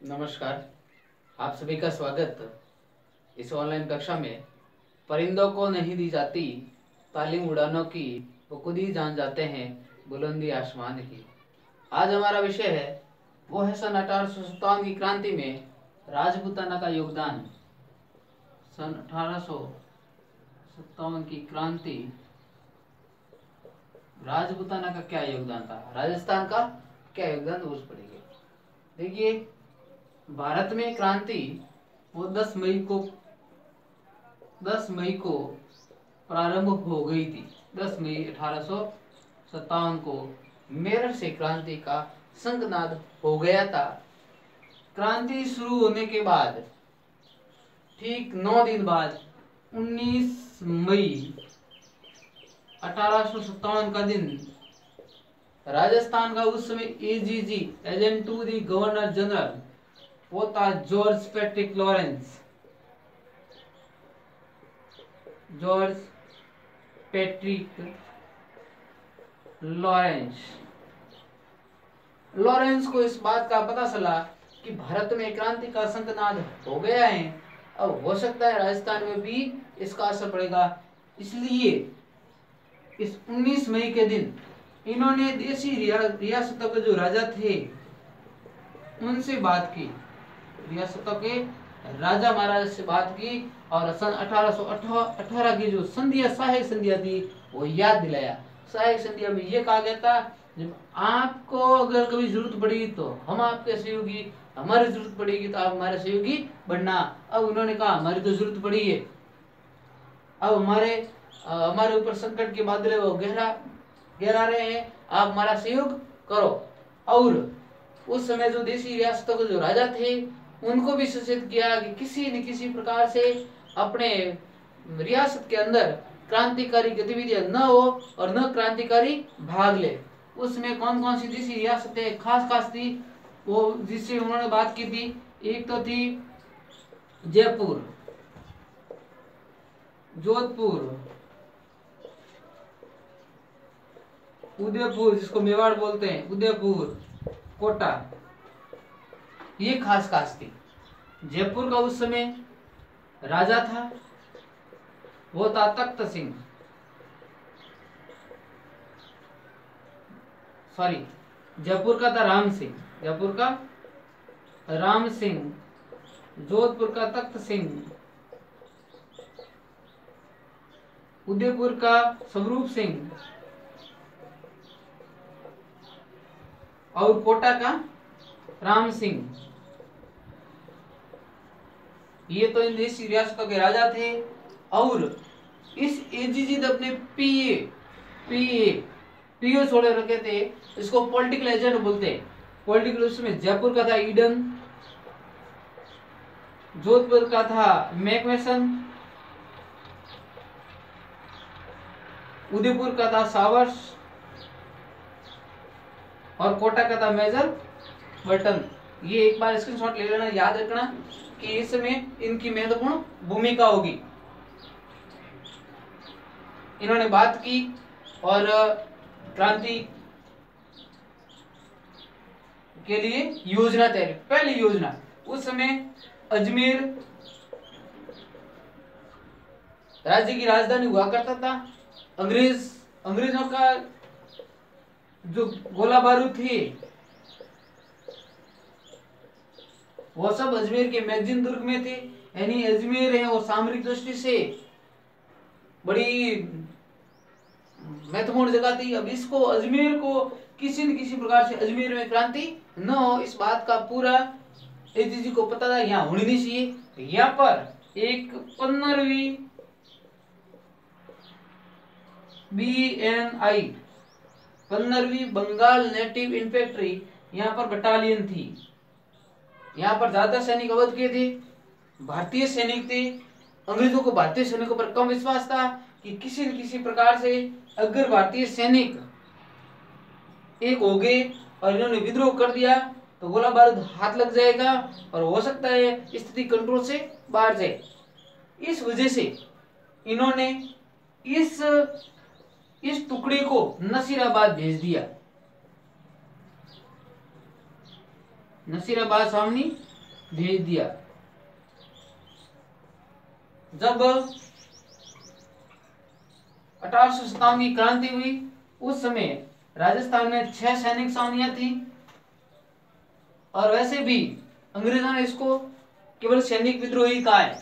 नमस्कार। आप सभी का स्वागत। इस ऑनलाइन कक्षा में परिंदों को नहीं दी जाती तालीम उड़ानों की, वो खुद ही जान जाते हैं बुलंदी आसमान की। आज हमारा विषय है वो है सन 1857 की क्रांति में राजपूताना का योगदान। सन 1857 की क्रांति, राजपूताना का क्या योगदान था, राजस्थान का क्या योगदान, उस पड़ेगा। देखिए, भारत में क्रांति वो 10 मई को प्रारंभ हो गई थी। 10 मई 1857 को मेरठ से क्रांति का शंखनाद हो गया था। क्रांति शुरू होने के बाद ठीक 9 दिन बाद 19 मई 1857 का दिन राजस्थान का उस समय AGG agent to the governor general वो था George Patrick Lawrence. George Patrick Lawrence को इस बात का पता चला कि भारत में क्रांति का शंखनाद हो गया है, अब हो सकता है राजस्थान में भी इसका असर पड़ेगा। इसलिए इस 19 मई के दिन इन्होंने देशी रियासतों के जो राजा थे उनसे बात की, रियासतों के राजा महाराजा से बात की और सन 1818 की जो संधियां, सहायक संधियां थी वो याद दिलाया। सहायक संधियां में ये कहा गया था, जब आपको अगर कभी जरूरत पड़ेगी तो हम आपके सहयोगी, हमारी जरूरत पड़ेगी तो आप हमारे सहयोगी बनना। अब उन्होंने कहा हमारी तो जरूरत पड़ी है, अब हमारे ऊपर संकट के बादल वो गहरा रहे हैं, आप हमारा सहयोग करो। और उस समय जो देशी रियासतों के जो राजा थे उनको भी सूचित किया कि किसी न किसी प्रकार से अपने रियासत के अंदर क्रांतिकारी गतिविधियां न हो और न क्रांतिकारी भाग ले। उसमें कौन कौन सी देशी रियासतें खास थी वो जिससे उन्होंने बात की थी, एक तो थी जयपुर, जोधपुर, उदयपुर जिसको मेवाड़ बोलते हैं, उदयपुर, कोटा, ये खास थी। जयपुर का उस समय राजा था वो था तख्त सिंह, सॉरी, जयपुर का था राम सिंह, जयपुर का राम सिंह, जोधपुर का तख्त सिंह, उदयपुर का स्वरूप सिंह और कोटा का राम सिंह। ये तो इन देशी रियासतों के राजा थे। और इस एजीजी ने अपने पीओ छोड़े रखे थे, इसको पॉलिटिकल एजेंट बोलते हैं। पॉलिटिकल, उसमें जयपुर का था ईडन, जोधपुर का था मैकमेसन, उदयपुर का था सावर्स और कोटा का था मेजर बटन। ये एक बार स्क्रीनशॉट ले लेना, याद रखना कि इसमें इनकी महत्वपूर्ण भूमिका होगी। इन्होंने बात की और क्रांति के लिए योजना तैयार। पहली योजना, उस समय अजमेर राज्य की राजधानी हुआ करता था। अंग्रेजों का जो गोला बारूद थे वो सब अजमेर के मैगजीन दुर्ग में थे। यानी अजमेर है वो सामरिक दृष्टि से बड़ी महत्वपूर्ण जगह थी। अब इसको अजमेर को किसी न किसी प्रकार से अजमेर में क्रांति न हो, इस बात का पूरा एजीजी को पता था, यहाँ होनी नहीं चाहिए। यहाँ पर एक 15वीं BNI 15वीं बंगाल नेटिव इन्फेंट्री यहाँ पर बटालियन थी। यहाँ पर ज्यादा सैनिक अवध के थे, भारतीय सैनिक थे। अंग्रेजों को भारतीय सैनिकों पर कम विश्वास था कि किसी न किसी प्रकार से अगर भारतीय सैनिक एक हो गए और इन्होंने विद्रोह कर दिया तो गोला बारूद हाथ लग जाएगा और हो सकता है स्थिति कंट्रोल से बाहर जाए। इस वजह से इन्होंने इस टुकड़े को नसीराबाद भेज दिया। नसीराबाद सामनी भेज दिया। जब 1857 की क्रांति हुई उस समय राजस्थान में 6 सैनिक छावनियां थी, और वैसे भी अंग्रेजों ने इसको केवल सैनिक विद्रोह ही कहा है।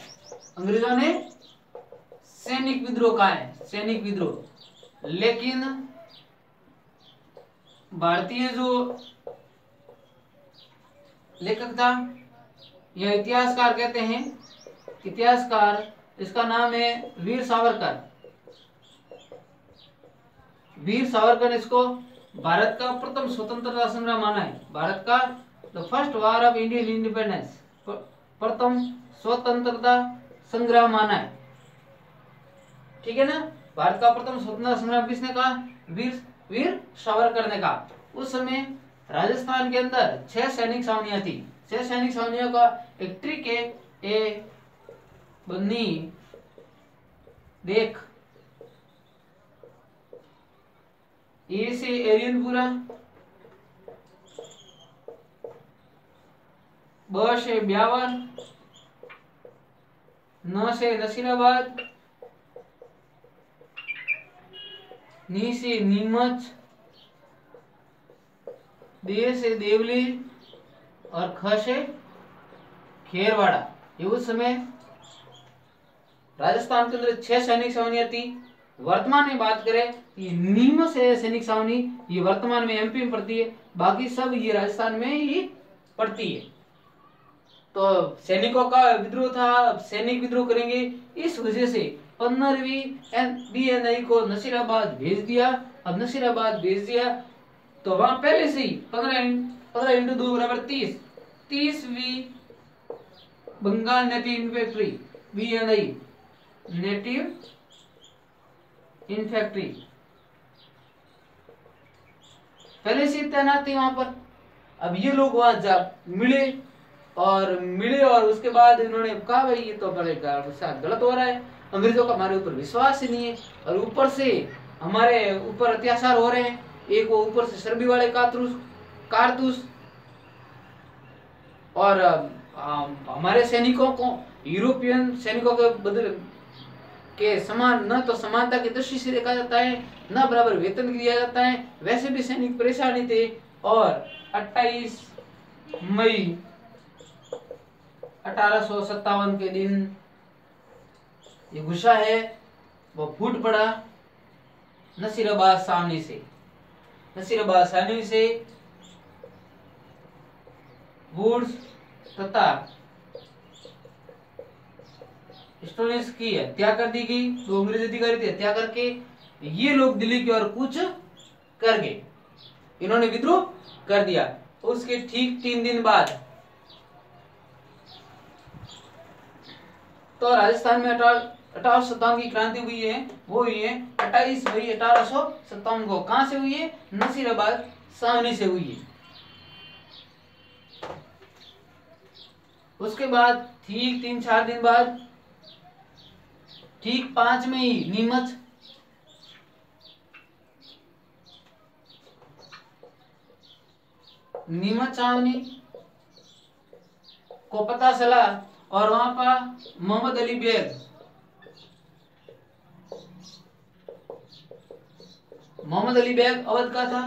अंग्रेजों ने सैनिक विद्रोह कहा है, सैनिक विद्रोह। लेकिन भारतीय जो लेखक था या इतिहासकार कहते हैं, इतिहासकार, इसका नाम है वीर सावरकर। वीर सावरकर ने इसको भारत का प्रथम स्वतंत्रता संग्राम माना है। भारत का the first war of Indian independence, प्रथम स्वतंत्रता संग्राम माना है। ठीक है ना। भारत का प्रथम स्वतंत्रता संग्राम किसने कहा? वीर सावरकर ने कहा। उस समय राजस्थान के अंदर 6 सैनिक छावनियां थी। 6 सैनिक छावनियों का एक ट्रिक है, ए बन्नी देख, ए से एरियनपुरा, ब से ब्यावर, न से नसीराबाद, नी से नीमच, दे से देवली और ख से खेरवाड़ा। ये उस समय राजस्थान के अंदर 6 सैनिक छावनियां थी। वर्तमान में बात करें, ये नीमच है सैनिक छावनी, ये वर्तमान में एमपी में पड़ती है, बाकी सब ये राजस्थान में ही पड़ती है। तो सैनिकों का विद्रोह था, सैनिक विद्रोह करेंगे, इस वजह से 15वीं बीएनआई को नसीराबाद भेज दिया। अब नसीराबाद भेज दिया तो वहां पहले से ही 15 इंटू 2 बराबर 30वीं Bengal native infantry, BNI native infantry पहले से तैनात थी वहां पर। अब ये लोग वहां जा मिले और उसके बाद इन्होंने कहा भाई ये तो बड़े गलत हो रहा है, अंग्रेजों का हमारे ऊपर विश्वास ही नहीं है, और ऊपर से हमारे ऊपर अत्याचार हो रहे हैं। एक वो ऊपर से सर्दी वाले कारतूस और हमारे सैनिकों को यूरोपियन सैनिकों के बदले के समान, न तो समानता की दृष्टि से देखा जाता है, न बराबर वेतन दिया जाता है। वैसे भी सैनिक परेशानी थे। और 28 मई 1857 के दिन ये गुस्सा है वो फूट पड़ा नसीराबाद सामने से वुड्स तथा स्टोनिस की हत्या कर दी गई। 2 अंग्रेज अधिकारी थे, हत्या करके ये लोग दिल्ली की ओर कूच कर गए, इन्होंने विद्रोह कर दिया। उसके ठीक 3 दिन बाद तो राजस्थान में 1857 की क्रांति हुई है, वो हुई है 28 मई 1857 को। कहां से हुई है? नसीराबाद सावनी से हुई है। उसके बाद ठीक 3-4 दिन बाद ठीक 5 मई नीमच छावनी को पता चला, और वहां पर मोहम्मद अली बेग अवध का था।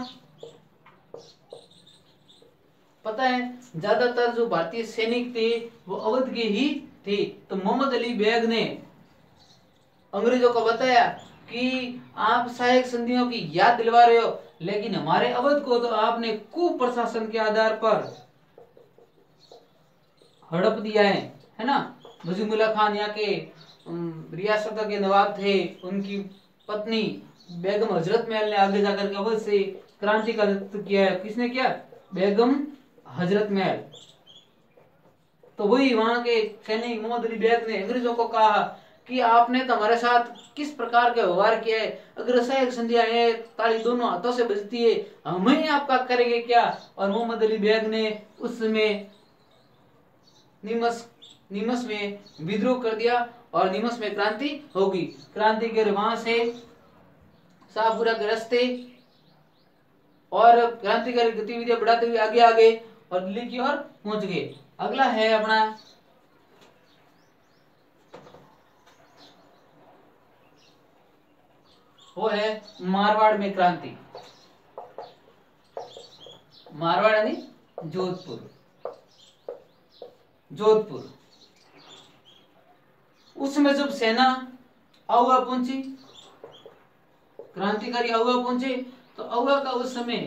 पता है ज्यादातर जो भारतीय सैनिक थे वो अवध के ही थे। तो मोहम्मद अली बेग ने अंग्रेजों को बताया कि आप सहायक संधियों की याद दिलवा रहे हो, लेकिन हमारे अवध को तो आपने कुप्रशासन के आधार पर हड़प दिया है ना। मुजीबुल्ला खान यहाँ के रियासत के नवाब थे, उनकी पत्नी बेगम हजरत महल ने आगे जाकर अवध से क्रांति का नेतृत्व किया है। किसने किया? बेगम हजरत महल। तो वही वहां के सैनिक मोहम्मद अली बेग ने अंग्रेजों को कहा कि आपने तो हमारे साथ किस प्रकार का व्यवहार किया है, अगर सहायक संधियां है ताली दोनों हाथों से बजती है, हम ही आपका करेंगे क्या। और मोहम्मद अली बेग ने उस समय नीमच में विद्रोह कर दिया और नीमच में क्रांति होगी। क्रांति के वहां से शाहपुरा के रास्ते और क्रांतिकारी गतिविधियां बढ़ाते हुए आगे और दिल्ली की ओर पहुंच गए। अगला है अपना वो है मारवाड़ में क्रांति। मारवाड़ यानी जोधपुर। जोधपुर उसमें जब सेना आउगा पहुंची, क्रांतिकारी आउगा पहुंचे, तो आउगा का उस समय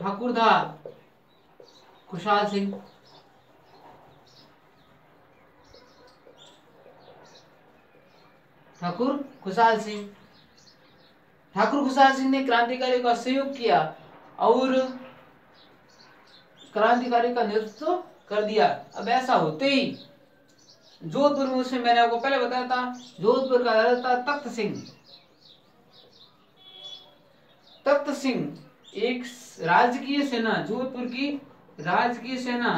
ठाकुर था खुशहाल सिंह। ठाकुर खुशहाल सिंह ठाकुर खुशहाल सिंह ने क्रांतिकारी का सहयोग किया और क्रांतिकारी का नेतृत्व कर दिया। अब ऐसा होते ही जोधपुर में, उसमें मैंने आपको पहले बताया था, जोधपुर का राजा था तख्त सिंह। तख्त सिंह एक राजकीय सेना, जोधपुर की राजकीय सेना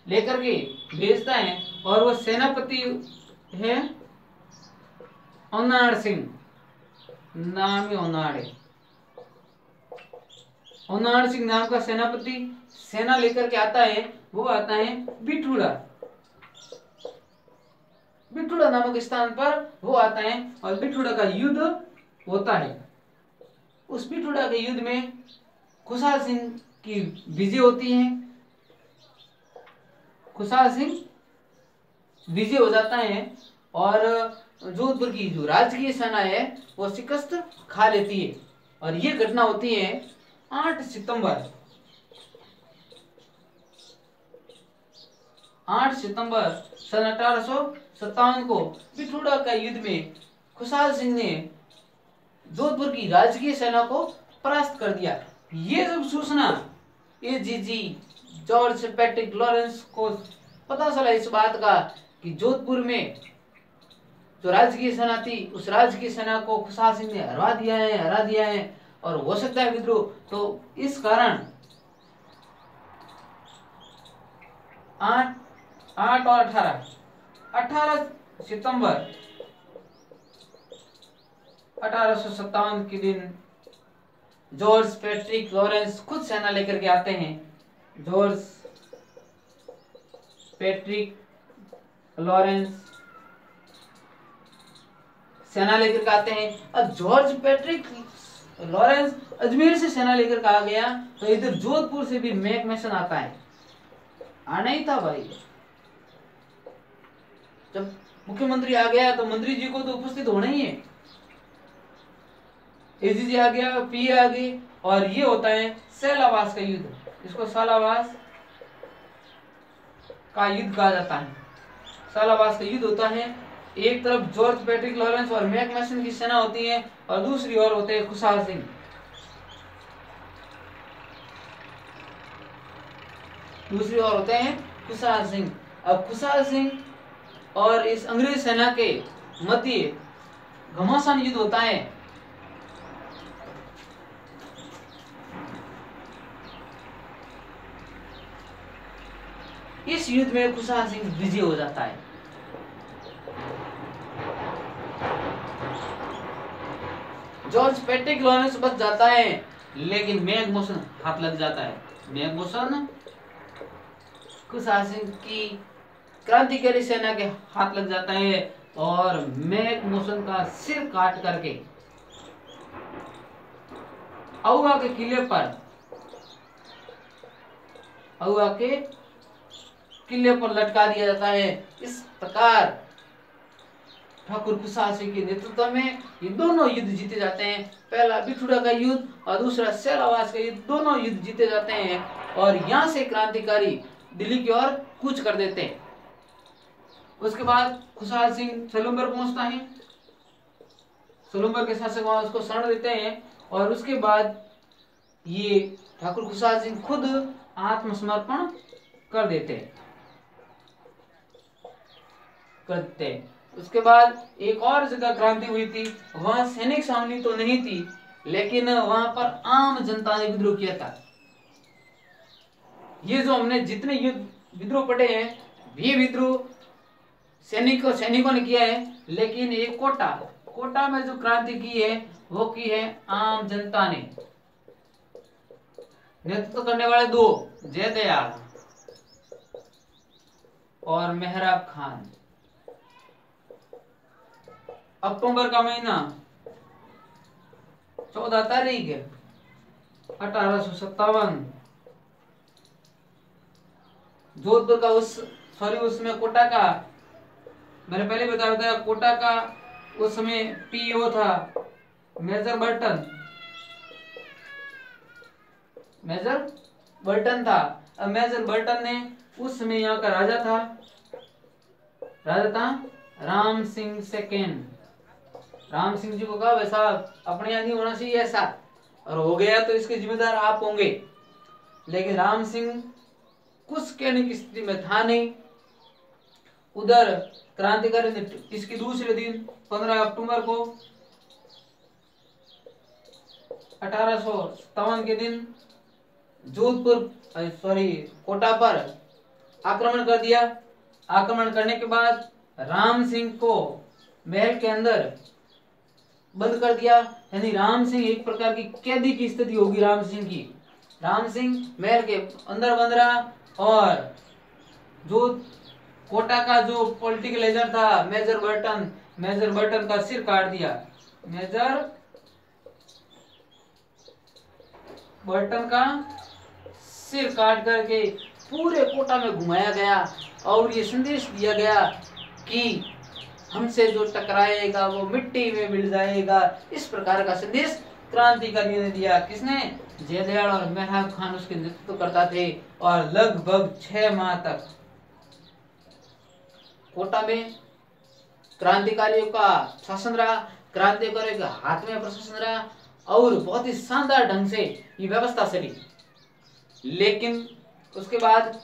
लेकर के भेजता है और वो सेनापति है ओनाड़ सिंह। नाम ही ओनाड़ है। ओनाड़ सिंह नाम का सेनापति सेना लेकर के आता है। वो आता है बिठूड़ा। बिठूड़ा नामक स्थान पर वो आता है और बिठूड़ा का युद्ध होता है। उस बिठूड़ा के युद्ध में खुशहाल सिंह की विजय होती है। खुशहाल सिंह विजय हो जाता है और जोधपुर की जो राजकीय सेना है वो शिकस्त खा लेती है। और ये घटना होती है 8 सितंबर 8 सितंबर सन 1857 को बिठूड़ा का युद्ध में खुशहाल सिंह ने जोधपुर की राजकीय सेना को परास्त कर दिया। ये जब सूचना एजीजी जॉर्ज पैट्रिक लॉरेंस को पता चला इस बात का कि जोधपुर में जो राजकीय सेना थी, उस राजकीय सेना को खुशहाल सिंह ने हरा दिया है और हो सकता है विद्रोह, तो इस कारण 8 और 18 सितंबर 1857 के दिन जॉर्ज पैट्रिक लॉरेंस खुद सेना लेकर के आते हैं। जॉर्ज पैट्रिक लॉरेंस सेना लेकर के आते हैं। अब जॉर्ज पैट्रिक लॉरेंस अजमेर से सेना लेकर के आ गया, तो इधर जोधपुर से भी मैक मैसन आता है। आना ही था भाई। जब मुख्यमंत्री आ गया तो मंत्री जी को तो उपस्थित होना ही है। एजीजी आ गया, पीए आ गई और ये होता है सैलावास का युद्ध। इसको सालावास का युद्ध कहा जाता है। सालावास का युद्ध होता है। एक तरफ जॉर्ज पैट्रिक लॉरेंस और मैक मैसन की सेना होती है और दूसरी ओर होते हैं खुशहाल सिंह। दूसरी ओर होते हैं खुशहाल सिंह। अब खुशहाल सिंह और इस अंग्रेज सेना के मध्य घमासान युद्ध होता है। इस युद्ध में खुशहाल सिंह विजय हो जाता है। जॉर्ज पैट्रिक लॉरेंस बच जाता है, लेकिन मैक मैसन हाथ लग जाता है। मैक मैसन खुशहाल सिंह की क्रांतिकारी सेना के हाथ लग जाता है और मैक मैसन का सिर काट करके आउगा के किले पर लटका दिया जाता है। इस प्रकार ठाकुर खुशहाल सिंह के नेतृत्व में ये दोनों युद्ध जीते जाते हैं। पहला बिठूड़ा का युद्ध और दूसरा सैलावास का युद्ध, दोनों युद्ध जीते जाते हैं और यहाँ से क्रांतिकारी दिल्ली की ओर कूच कर देते हैं। उसके बाद खुशहाल सिंह सलूम्बर पहुंचता है। सलूम्बर के शासक वहां उसको शरण देते हैं और उसके बाद ये ठाकुर खुशहाल सिंह खुद आत्मसमर्पण कर देते उसके बाद एक और जगह क्रांति हुई थी। वहां सैनिक छावनी तो नहीं थी, लेकिन वहां पर आम जनता ने विद्रोह किया था। ये जो हमने जितने युद्ध विद्रोह पढ़े हैं, ये विद्रोह सैनिकों ने किया है, लेकिन एक कोटा में जो क्रांति की है वो की है आम जनता ने। नेतृत्व करने वाले दो, जयदयाल और मेहराब खान। अक्टूबर का महीना 14 तारीख 1857, जोधपुर का उसमें कोटा का, मैंने पहले बताया कोटा का उस समय पीओ था मेजर बर्टन था। अब मेजर बर्टन ने उस समय यहाँ का राजा था राम सिंह सेकेंड। राम सिंह जी को कहा वैसा अपने यहाँ नहीं होना चाहिए ऐसा, और हो गया तो इसके जिम्मेदार आप होंगे। लेकिन राम सिंह कुछ कहने की स्थिति में था नहीं। उधर क्रांतिकारी ने इसके दूसरे दिन 15 अक्टूबर को 1857 के दिन कोटा पर आक्रमण कर दिया। आक्रमण करने के बाद राम सिंह को महल के अंदर बंद कर दिया, यानी राम सिंह एक प्रकार की कैदी की स्थिति होगी राम सिंह की। राम सिंह महल के अंदर बंद रहा, और जो कोटा का जो पॉलिटिकल एजेंट था मेजर बर्टन का सिर काट दिया। मेजर बर्टन का सिर काट करके पूरे कोटा में घुमाया गया, और ये संदेश दिया गया कि हमसे जो टकराएगा वो मिट्टी में मिल जाएगा। इस प्रकार का संदेश क्रांतिकारियों ने दिया। किसने? जयदयाल और मेहराब खान उसके नेतृत्व करता थे, और लगभग 6 माह तक कोटा में क्रांतिकारियों का शासन रहा, क्रांतिकारियों के हाथ में प्रशासन रहा, और बहुत ही शानदार ढंग से ये व्यवस्था चली। लेकिन उसके बाद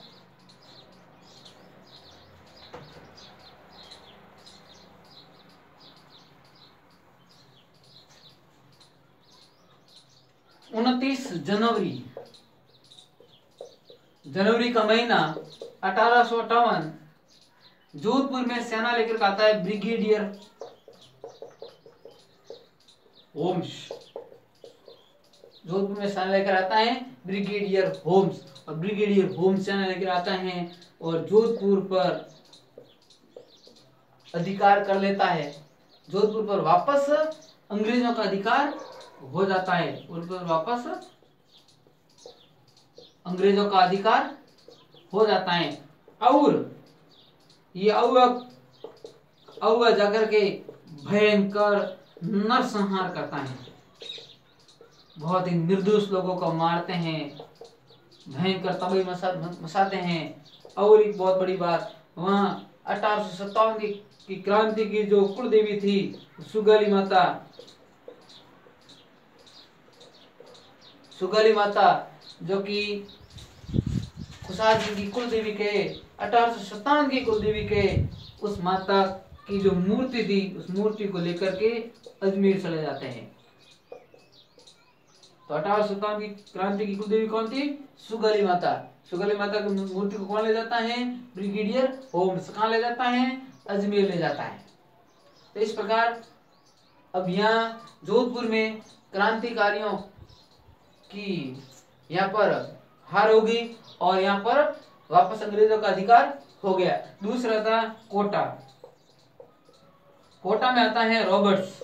29 जनवरी का महीना 1858 जोधपुर में सेना लेकर आता है ब्रिगेडियर होम्स। जोधपुर में सेना लेकर आता है ब्रिगेडियर होम्स, और ब्रिगेडियर होम्स सेना लेकर आता है और जोधपुर पर अधिकार कर लेता है। जोधपुर पर वापस अंग्रेजों का अधिकार हो जाता है, उन पर वापस अंग्रेजों का अधिकार हो जाता है। और ये अवगा जाकर के भयंकर नरसंहार करता है, बहुत ही निर्दोष लोगों को मारते हैं, भयंकर तबाही मचाते हैं। और एक बहुत बड़ी बात, वहां 1857 की क्रांति की जो कुलदेवी थी सुगाली माता जो कि खुशहाल सिंह की कुलदेवी के 1857 की कुलदेवी के उस माता की जो मूर्ति थी, उस मूर्ति को लेकर के अजमेर चले जाते हैं। तो 1857 की क्रांति की कुलदेवी कौन थी? सुगाली माता। सुगाली माता की मूर्ति को कौन ले जाता है? Brigadier Holmes. कहाँ ले जाता है? अजमेर ले जाता है। तो इस प्रकार अब यहाँ जोधपुर में क्रांतिकारियों की यहाँ पर हार होगी और यहाँ पर वापस अंग्रेजों का अधिकार हो गया। दूसरा था कोटा। कोटा में आता है रॉबर्ट्स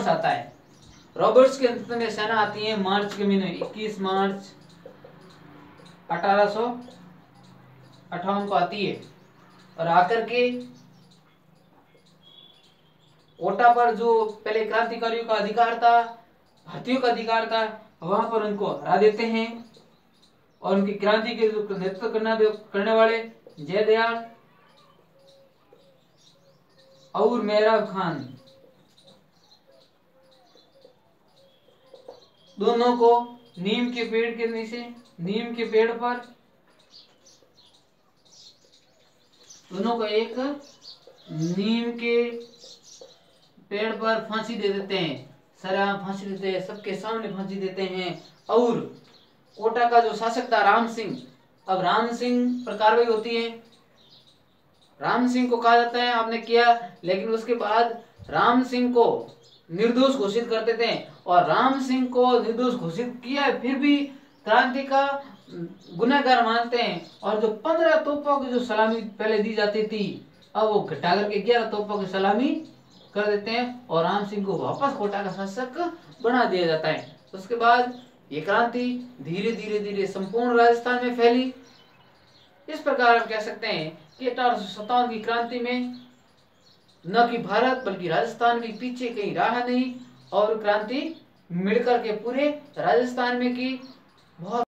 आता है। रॉबर्ट्स के नेतृत्व में सेना आती है मार्च के महीने 21 मार्च 1858 को आती है, और आकर के कोटा पर जो पहले क्रांतिकारियों का अधिकार था, भारतीयों का अधिकार था, वहां पर उनको हरा देते हैं। और उनकी क्रांति के नेतृत्व करने वाले जयदयाल और मेहराब खान दोनों को नीम के पेड़ पर दोनों को एक नीम के पेड़ पर फांसी दे देते हैं। सरेआम फांसी देते हैं, सबके सामने फांसी देते हैं। और कोटा का जो शासक था राम सिंह, अब राम सिंह पर कार्रवाई होती है। राम सिंह को कहा जाता है आपने किया, लेकिन उसके बाद राम सिंह को निर्दोष घोषित करते थे और राम सिंह को निर्दोष घोषित किया है, फिर भी क्रांति का गुनहगार मानते हैं। और जो 15 तोपों की जो सलामी पहले दी जाती थी, अब वो घटा करके 11 तोपों की सलामी कर देते हैं और राम सिंह को वापस कोटा का शासक बना दिया जाता है। उसके बाद ये क्रांति धीरे धीरे धीरे संपूर्ण राजस्थान में फैली। इस प्रकार हम कह सकते हैं कि 1857 की क्रांति में न कि भारत बल्कि राजस्थान के पीछे कहीं रहा नहीं और क्रांति मिलकर के पूरे राजस्थान में की। बहुत